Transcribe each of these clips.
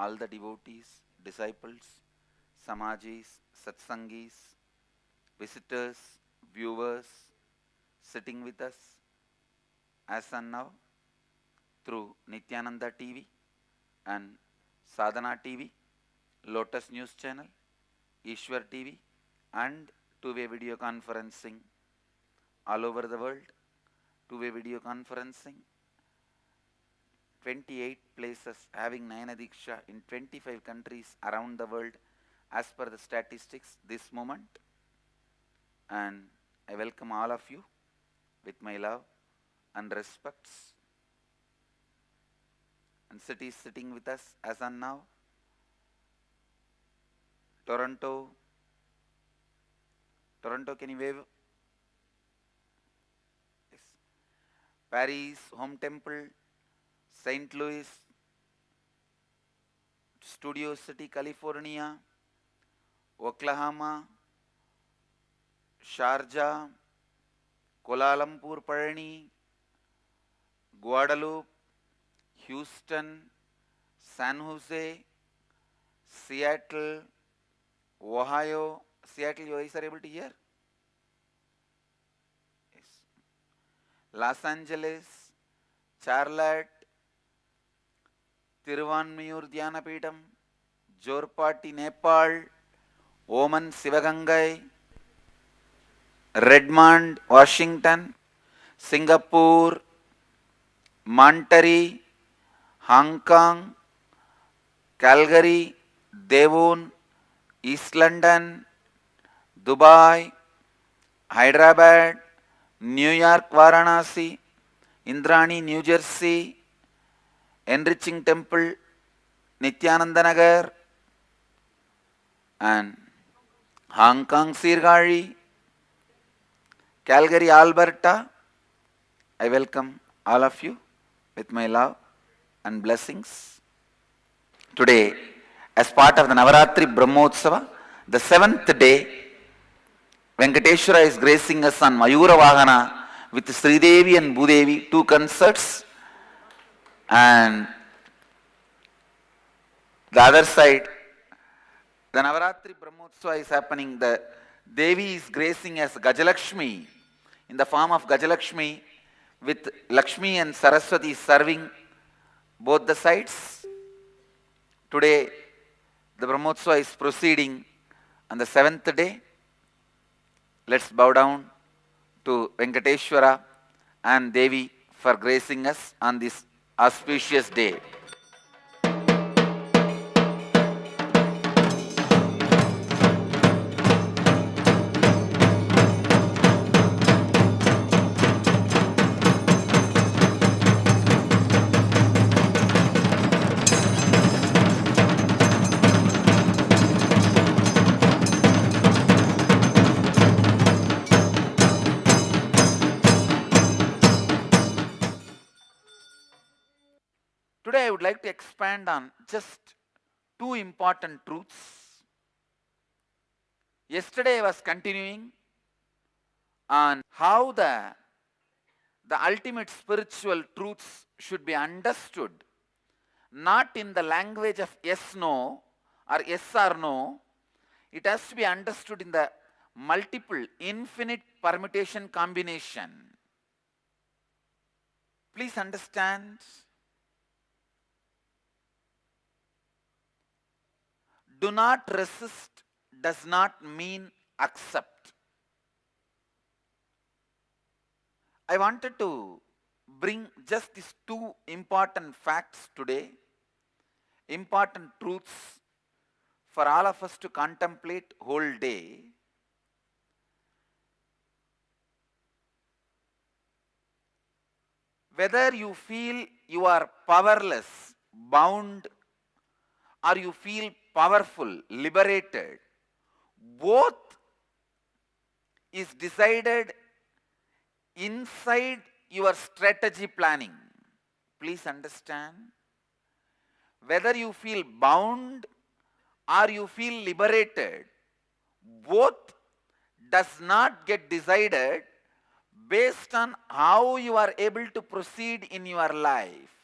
all the devotees, disciples, samajis, satsangis, visitors, viewers sitting with us as and now through Nithyananda TV and Sadhana TV, Lotus News Channel, Ishwar TV, and two-way video conferencing all over the world. Two-way video conferencing, 28 places having Nayana Diksha in 25 countries around the world as per the statistics this moment. And I welcome all of you with my love and respects. And cities sitting with us as on now: Toronto, can you wave? Yes. Paris, Home Temple, St. Louis, Studio City, California, Oklahoma, Sharjah, Kuala Lumpur, Parani, Guadeloupe, Houston, San Jose, Seattle, Ohio. Seattle, you guys are able to hear? Yes. Los Angeles, Charlotte, Tiruvanmiyur Dhyanapitham, Jorpati, Nepal, Oman, Sivagangai, Redmond, Washington, Singapore, Monterey, Hong Kong, Calgary, Devon, East London, Dubai, Hyderabad, New York, Varanasi, Indrani, New Jersey, Enriching Temple, Nithyananda Nagar, and Hong Kong, Sirgari, Calgary, Alberta. I welcome all of you with my love and blessings. Today, as part of the Navaratri Brahmotsava, the 7th day, Venkateshwara is gracing us on Mayura Vahana with Sridevi and Bhoodevi, 2 consorts. And the other side, the Navaratri Brahmotsava is happening. The Devi is gracing as Gajalakshmi in the form of Gajalakshmi, with Lakshmi and Saraswathi serving both the sides. Today, the Brahmotsava is proceeding on the 7th day. Let's bow down to Venkateshwara and Devi for gracing us on this auspicious day. Today I would like to expand on just 2 important truths. Yesterday I was continuing on how the ultimate spiritual truths should be understood, not in the language of yes, no, or yes or no. It has to be understood in the multiple, infinite permutation combination. Please understand. Do not resist does not mean accept. I wanted to bring just these 2 important facts today, important truths for all of us to contemplate whole day. Whether you feel you are powerless, bound, or you feel powerful, liberated, both is decided inside your strategy planning. Please understand. Whether you feel bound or you feel liberated, both does not get decided based on how you are able to proceed in your life.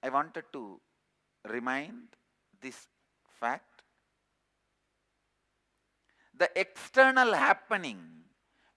I wanted to remind this fact. The external happening,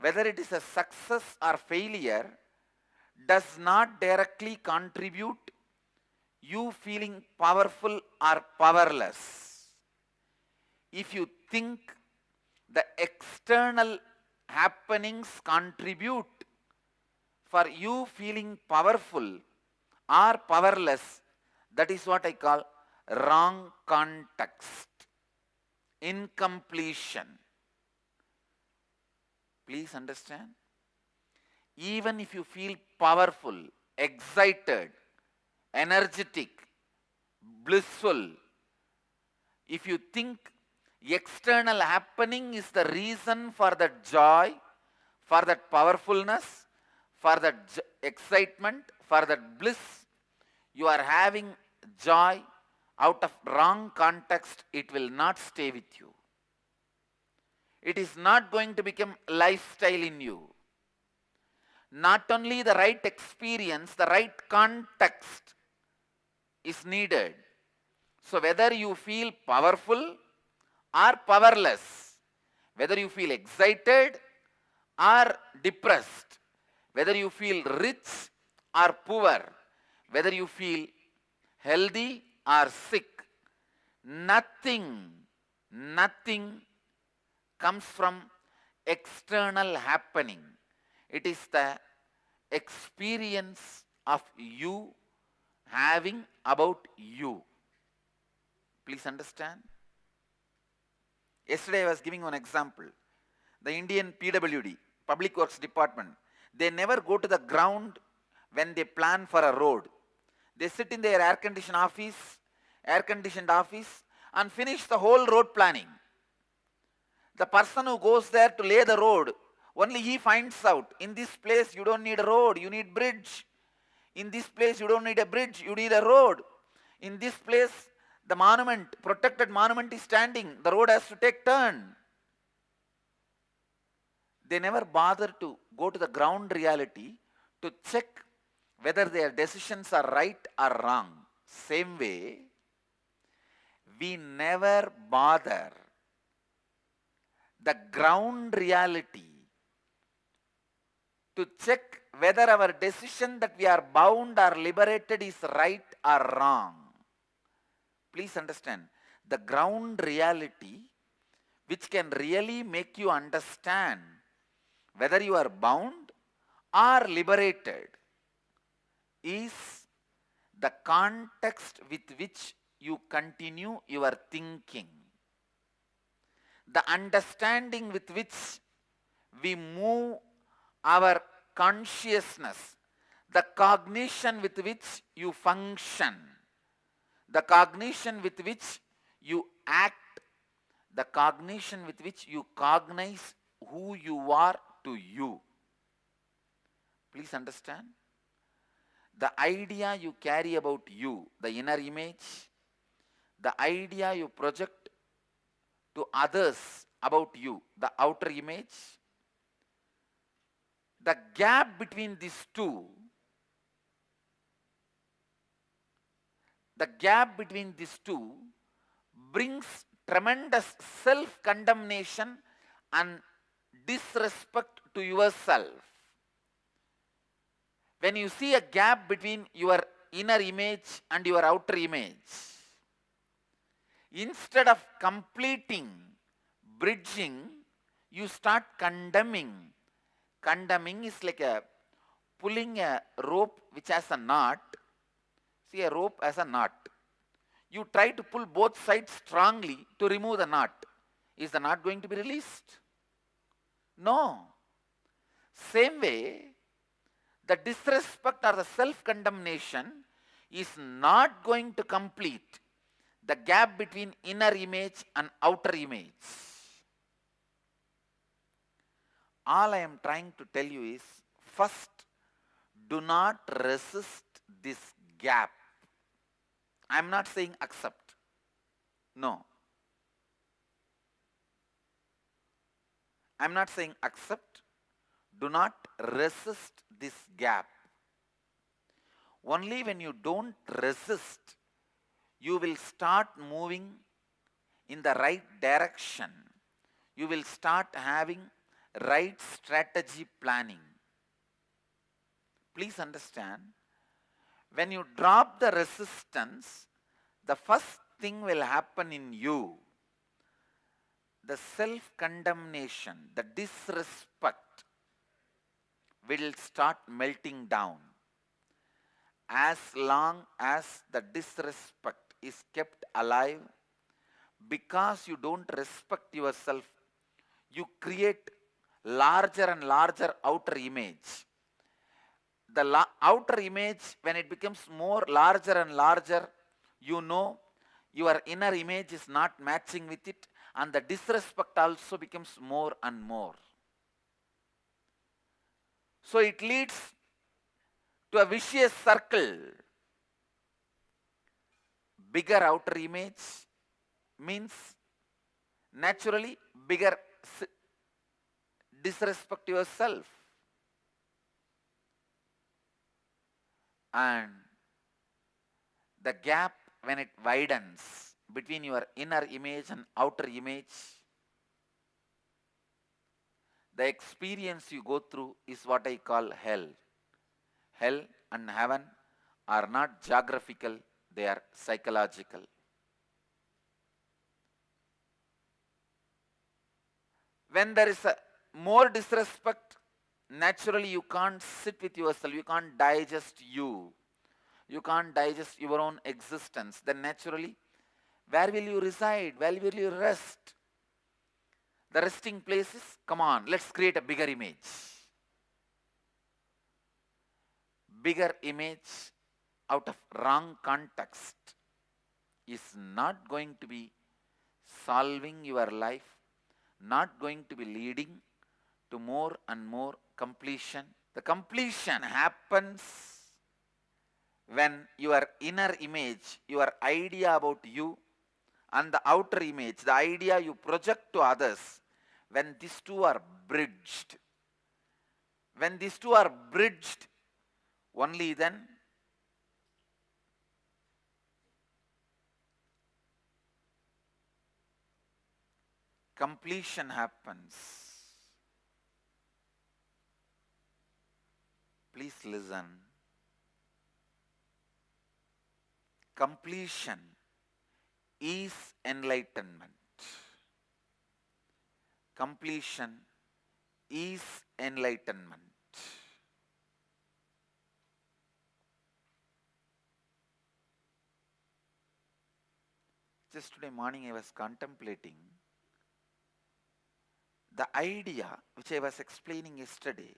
whether it is a success or failure, does not directly contribute you feeling powerful or powerless. If you think the external happenings contribute for you feeling powerful or powerless, that is what I call wrong context, incompletion. Please understand. Even if you feel powerful, excited, energetic, blissful, if you think external happening is the reason for that joy, for that powerfulness, for that excitement, for that bliss, you are having joy out of wrong context, it will not stay with you. It is not going to become lifestyle in you. Not only the right experience, the right context is needed. So whether you feel powerful or powerless, whether you feel excited or depressed, whether you feel rich or poor, whether you feel healthy or sick, nothing comes from external happening. It is the experience of you having about you. Please understand. Yesterday I was giving one example. The Indian PWD, Public Works Department, they never go to the ground when they plan for a road. They sit in their air-conditioned office and finish the whole road planning. The person who goes there to lay the road, only he finds out, in this place you don't need a road, you need bridge. In this place you don't need a bridge, you need a road. In this place the monument, protected monument is standing, the road has to take turn. They never bother to go to the ground reality to check whether their decisions are right or wrong. Same way, we never bother the ground reality to check whether our decision that we are bound or liberated is right or wrong. Please understand, the ground reality which can really make you understand whether you are bound or liberated is the context with which you continue your thinking. The understanding with which we move our consciousness, the cognition with which you function, the cognition with which you act, the cognition with which you cognize who you are to you. Please understand. The idea you carry about you, the inner image, the idea you project to others about you, the outer image, the gap between these two, brings tremendous self-condemnation and disrespect to yourself. When you see a gap between your inner image and your outer image, instead of completing, bridging, you start condemning. Condemning is like pulling a rope which has a knot. See, a rope has a knot. You try to pull both sides strongly to remove the knot. Is the knot going to be released? No. Same way, the disrespect or the self-condemnation is not going to complete the gap between inner image and outer image. All I am trying to tell you is, first, do not resist this gap. I am not saying accept. No. I am not saying accept. Do not resist this gap. Only when you don't resist, you will start moving in the right direction. You will start having right strategy planning. Please understand, when you drop the resistance, the first thing will happen in you. The self-condemnation, the disrespect will start melting down. As long as the disrespect is kept alive, because you don't respect yourself, you create larger and larger outer image. The outer image, when it becomes more larger and larger, you know your inner image is not matching with it, and the disrespect also becomes more and more. So it leads to a vicious circle. Bigger outer image means naturally bigger disrespect yourself. And the gap, when it widens between your inner image and outer image, the experience you go through is what I call hell. Hell and heaven are not geographical, they are psychological. When there is a more disrespect, naturally you can't sit with yourself, you can't digest you. You can't digest your own existence. Then naturally, where will you reside? Where will you rest? The resting place is, come on, let's create a bigger image. Bigger image out of wrong context is not going to be solving your life, not going to be leading to more and more completion. The completion happens when your inner image, your idea about you, and the outer image, the idea you project to others, when these two are bridged. When these two are bridged, only then completion happens. Please listen. Completion is enlightenment. Completion is enlightenment. Just today morning I was contemplating the idea which I was explaining yesterday.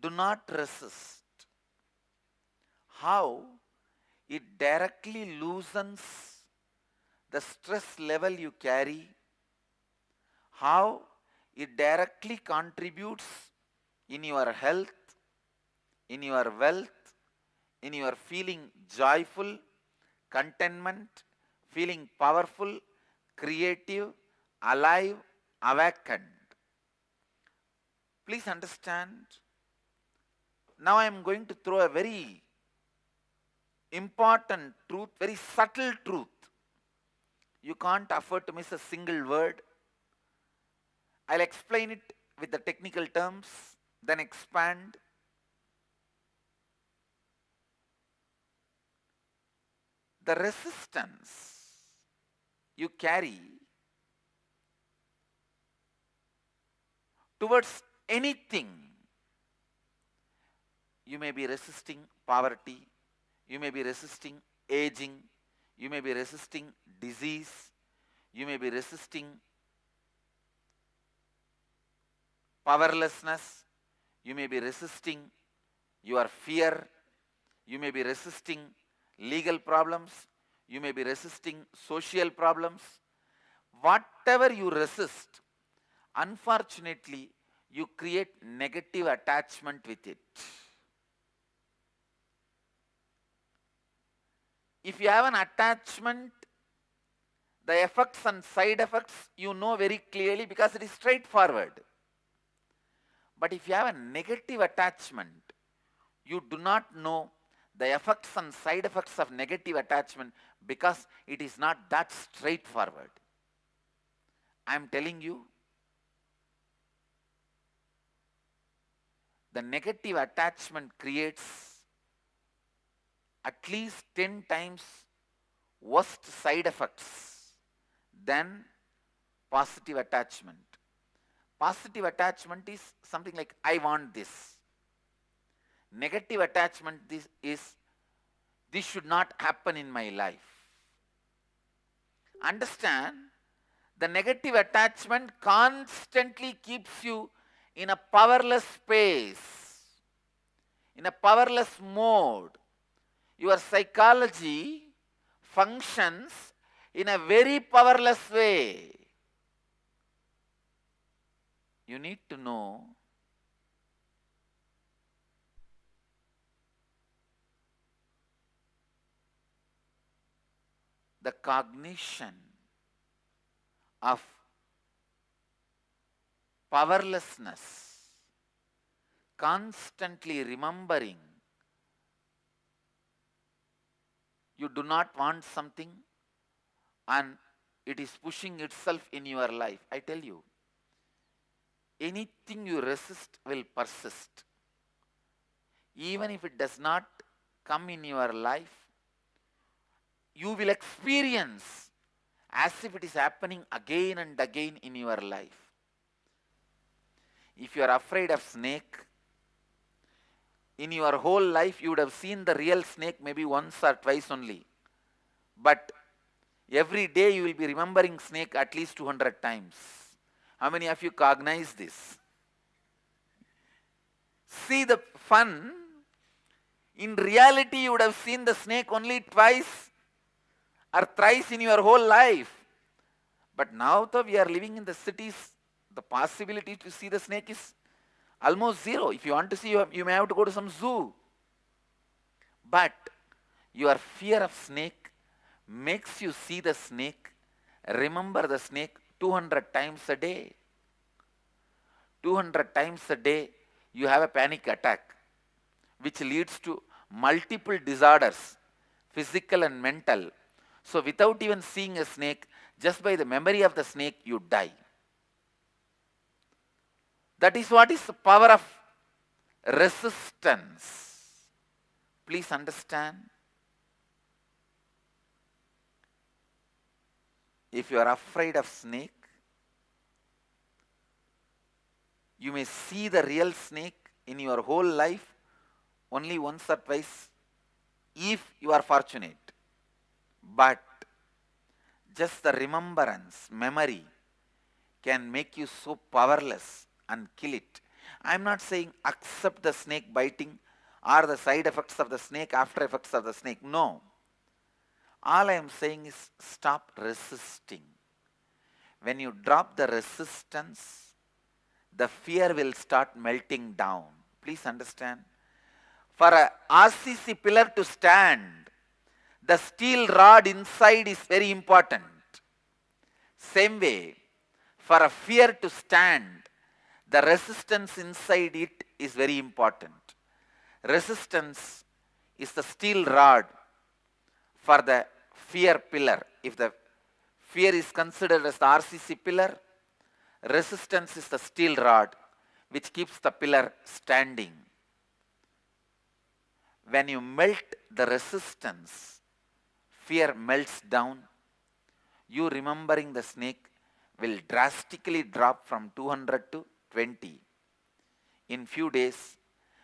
Do not resist. How it directly loosens the stress level you carry, how it directly contributes in your health, in your wealth, in your feeling joyful, contentment, feeling powerful, creative, alive, awakened. Please understand. Now I am going to throw a very important truth, very subtle truth. You can't afford to miss a single word. I'll explain it with the technical terms, then expand. The resistance you carry towards anything, you may be resisting poverty, you may be resisting aging, you may be resisting disease, you may be resisting powerlessness, you may be resisting your fear, you may be resisting legal problems, you may be resisting social problems. Whatever you resist, unfortunately, you create negative attachment with it. If you have an attachment, the effects and side effects you know very clearly because it is straightforward. But if you have a negative attachment, you do not know the effects and side effects of negative attachment because it is not that straightforward. I am telling you, the negative attachment creates at least 10 times worst side effects than positive attachment. Positive attachment is something like, I want this. Negative attachment is, this should not happen in my life. Understand, the negative attachment constantly keeps you in a powerless space, in a powerless mode. Your psychology functions in a very powerless way. You need to know the cognition of powerlessness, constantly remembering you do not want something and it is pushing itself in your life. I tell you, anything you resist will persist. Even if it does not come in your life, you will experience as if it is happening again and again in your life. If you are afraid of snake, in your whole life you would have seen the real snake maybe once or twice only. But every day you will be remembering snake at least 200 times. How many of you cognize this? See the fun. In reality you would have seen the snake only twice or thrice in your whole life. But now that we are living in the cities, the possibility to see the snake is almost zero. If you want to see, you may have to go to some zoo. But your fear of snake makes you see the snake, remember the snake 200 times a day. 200 times a day you have a panic attack, which leads to multiple disorders, physical and mental. So without even seeing a snake, just by the memory of the snake, you die. That is what is the power of resistance. Please understand. If you are afraid of snake, you may see the real snake in your whole life only once or twice if you are fortunate. But just the remembrance, memory can make you so powerless and kill it. I am not saying accept the snake biting or the side effects of the snake, after effects of the snake. No. All I am saying is stop resisting. When you drop the resistance, the fear will start melting down. Please understand. For a RCC pillar to stand, the steel rod inside is very important. Same way, for a fear to stand, the resistance inside it is very important. Resistance is the steel rod for the fear pillar. If the fear is considered as the RCC pillar, resistance is the steel rod which keeps the pillar standing. When you melt the resistance, fear melts down. You remembering the snake will drastically drop from 200 to 20. In few days,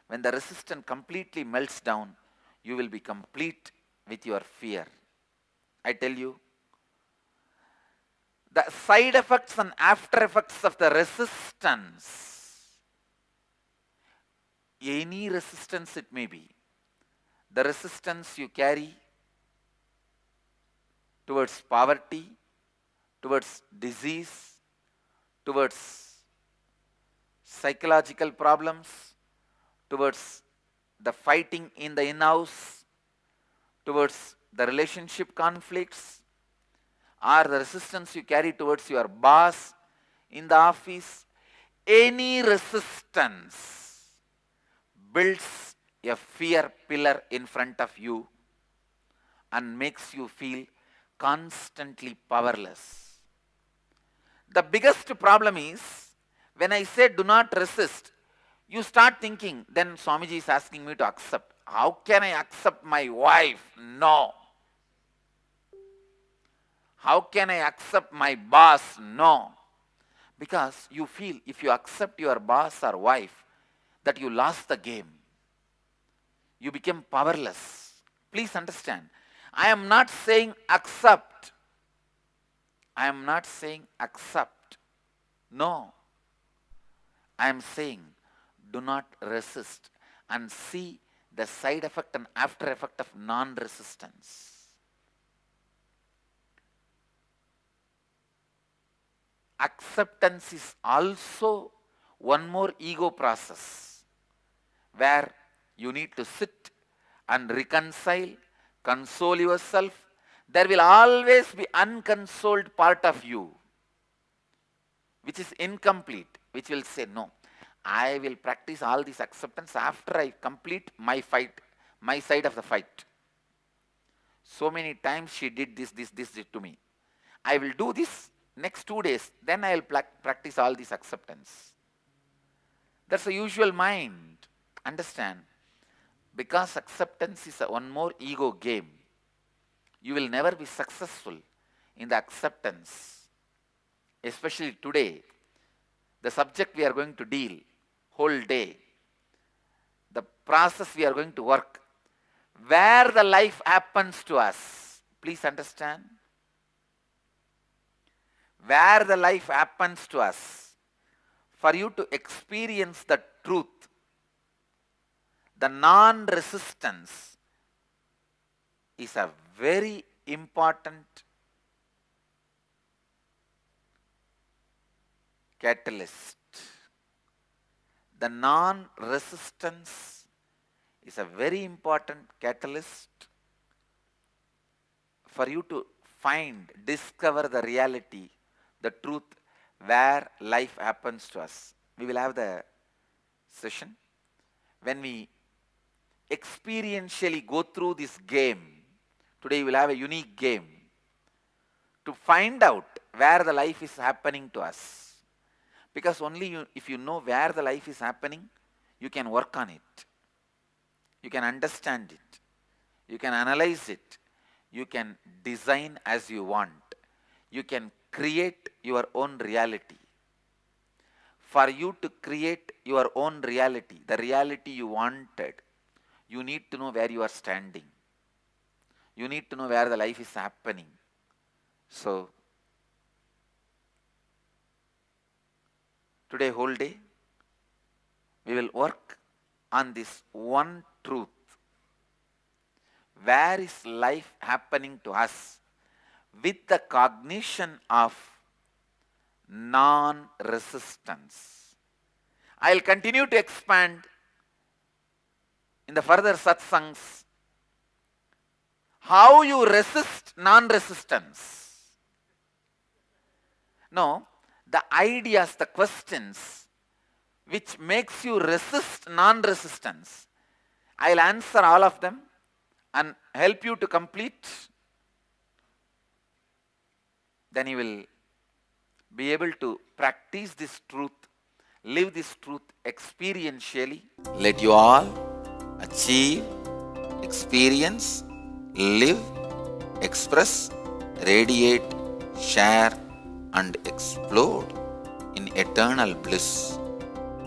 when the resistance completely melts down, you will be complete with your fear. I tell you, the side effects and after effects of the resistance, any resistance it may be, the resistance you carry towards poverty, towards disease, towards psychological problems, towards the fighting in the in-house, towards the relationship conflicts, or the resistance you carry towards your boss in the office, any resistance builds a fear pillar in front of you and makes you feel constantly powerless. The biggest problem is, when I say do not resist, you start thinking, then Swamiji is asking me to accept. How can I accept my wife? No. How can I accept my boss? No. Because you feel if you accept your boss or wife, that you lost the game. You become powerless. Please understand. I am not saying accept. I am not saying accept. No. I am saying do not resist and see the side effect and after effect of non-resistance. Acceptance is also one more ego process where you need to sit and reconcile, console yourself. There will always be unconsoled part of you which is incomplete, which will say, no, I will practice all this acceptance after I complete my fight, my side of the fight. So many times she did this to me. I will do this next 2 days, then I will practice all this acceptance. That's the usual mind. Understand? Because acceptance is one more ego game. You will never be successful in the acceptance. Especially today, the subject we are going to deal whole day, the process we are going to work, where the life happens to us. Please understand. Where the life happens to us, for you to experience the truth, the non-resistance is a very important catalyst. The non-resistance is a very important catalyst for you to discover the reality, the truth, where life happens to us. We will have the session when we experientially go through this game. Today we will have a unique game to find out where the life is happening to us. Because only if you know where the life is happening, you can work on it. You can understand it. You can analyze it. You can design as you want. You can create your own reality. For you to create your own reality, the reality you wanted, you need to know where you are standing. You need to know where the life is happening. So, today whole day, we will work on this one truth. Where is life happening to us with the cognition of non-resistance? I will continue to expand in the further satsangs how you resist non-resistance. No, the ideas, the questions which makes you resist non-resistance, I will answer all of them and help you to complete. Then you will be able to practice this truth, live this truth experientially. Let you all achieve, experience, live, express, radiate, share and explode in eternal bliss.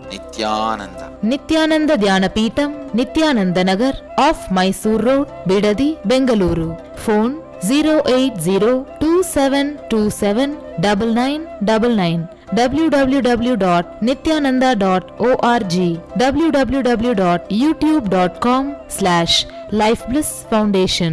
Nithyananda. Nithyananda Dhyanapitham, Nithyananda Nagar, off Mysore Road, Bidadi, Bengaluru. Phone 08027279999. www.nithyananda.org. www.youtube.com/Life Bliss Foundation.